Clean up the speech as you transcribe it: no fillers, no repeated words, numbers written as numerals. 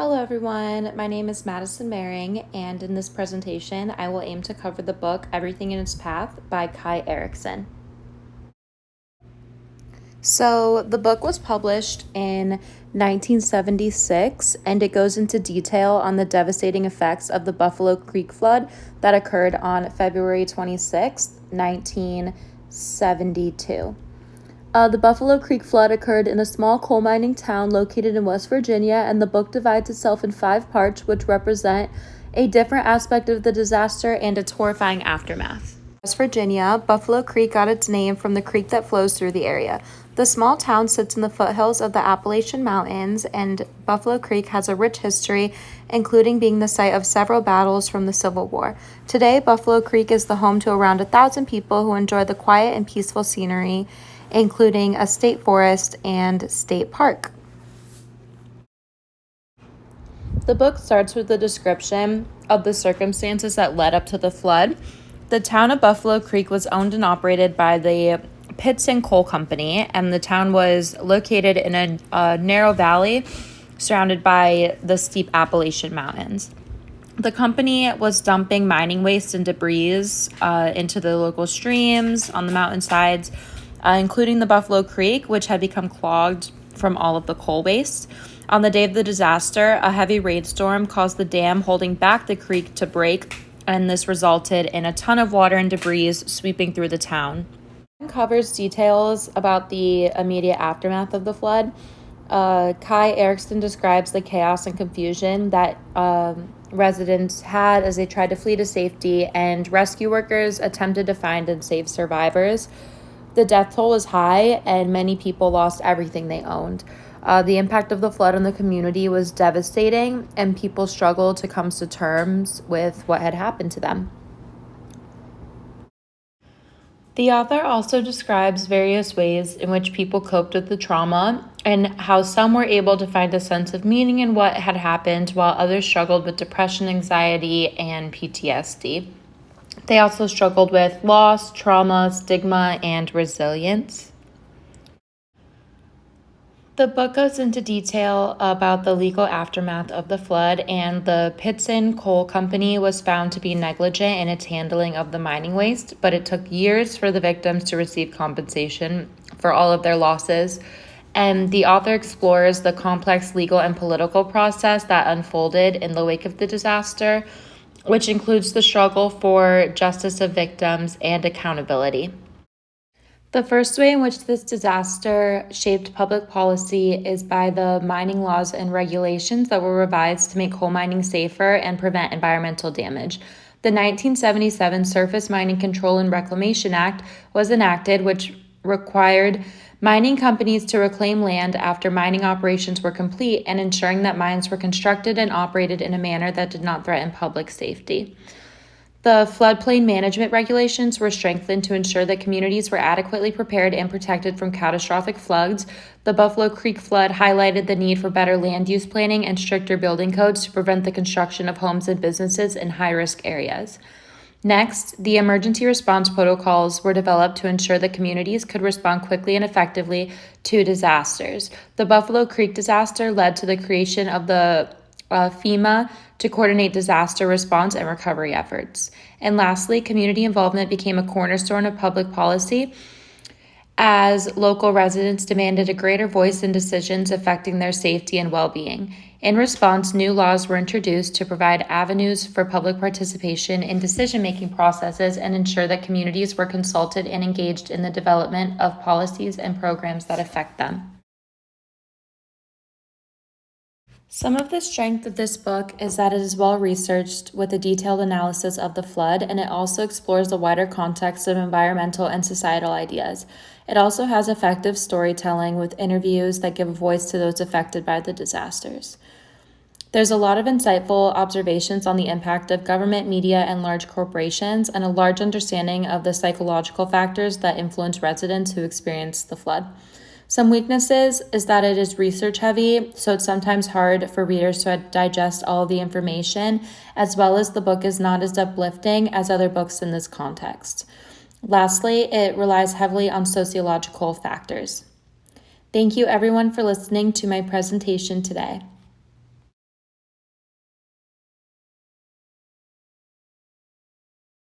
Hello everyone, my name is Madison Mering, and in this presentation I will aim to cover the book Everything in Its Path by Kai Erikson. So the book was published in 1976, and it goes into detail on the devastating effects of the Buffalo Creek flood that occurred on February 26, 1972. The Buffalo Creek flood occurred in a small coal mining town located in West Virginia, and the book divides itself in 5 parts, which represent a different aspect of the disaster and its horrifying aftermath. West Virginia, Buffalo Creek got its name from the creek that flows through the area. The small town sits in the foothills of the Appalachian Mountains, and Buffalo Creek has a rich history, including being the site of several battles from the Civil War. Today, Buffalo Creek is the home to around 1,000 people who enjoy the quiet and peaceful scenery, including a state forest and state park. The book starts with a description of the circumstances that led up to the flood. The town of Buffalo Creek was owned and operated by the Pittston Coal Company, and the town was located in a narrow valley surrounded by the steep Appalachian Mountains. The company was dumping mining waste and debris into the local streams on the mountainsides, including the Buffalo Creek, which had become clogged from all of the coal waste. On the day of the disaster, a heavy rainstorm caused the dam holding back the creek to break, and this resulted in a ton of water and debris sweeping through the town. It covers details about the immediate aftermath of the flood. Kai Erikson describes the chaos and confusion that residents had as they tried to flee to safety, and rescue workers attempted to find and save survivors. The death toll was high, and many people lost everything they owned. The impact of the flood on the community was devastating, and people struggled to come to terms with what had happened to them. The author also describes various ways in which people coped with the trauma and how some were able to find a sense of meaning in what had happened, while others struggled with depression, anxiety, and PTSD. They also struggled with loss, trauma, stigma, and resilience. The book goes into detail about the legal aftermath of the flood, and the Pittston Coal Company was found to be negligent in its handling of the mining waste, but it took years for the victims to receive compensation for all of their losses. And the author explores the complex legal and political process that unfolded in the wake of the disaster, which includes the struggle for justice of victims and accountability. The first way in which this disaster shaped public policy is by the mining laws and regulations that were revised to make coal mining safer and prevent environmental damage. The 1977 Surface Mining Control and Reclamation Act was enacted, which required mining companies to reclaim land after mining operations were complete, and ensuring that mines were constructed and operated in a manner that did not threaten public safety. The floodplain management regulations were strengthened to ensure that communities were adequately prepared and protected from catastrophic floods. The Buffalo Creek flood highlighted the need for better land use planning and stricter building codes to prevent the construction of homes and businesses in high-risk areas. Next, the emergency response protocols were developed to ensure that communities could respond quickly and effectively to disasters. The Buffalo Creek disaster led to the creation of the FEMA to coordinate disaster response and recovery efforts. And lastly, community involvement became a cornerstone of public policy as local residents demanded a greater voice in decisions affecting their safety and well-being. In response, new laws were introduced to provide avenues for public participation in decision-making processes and ensure that communities were consulted and engaged in the development of policies and programs that affect them. Some of the strength of this book is that it is well researched with a detailed analysis of the flood, and it also explores the wider context of environmental and societal ideas. It also has effective storytelling with interviews that give a voice to those affected by the disasters. There's a lot of insightful observations on the impact of government, media, and large corporations, and a large understanding of the psychological factors that influence residents who experience the flood. Some weaknesses is that it is research heavy, so it's sometimes hard for readers to digest all of the information, as well as the book is not as uplifting as other books in this context. Lastly, it relies heavily on sociological factors. Thank you everyone for listening to my presentation today.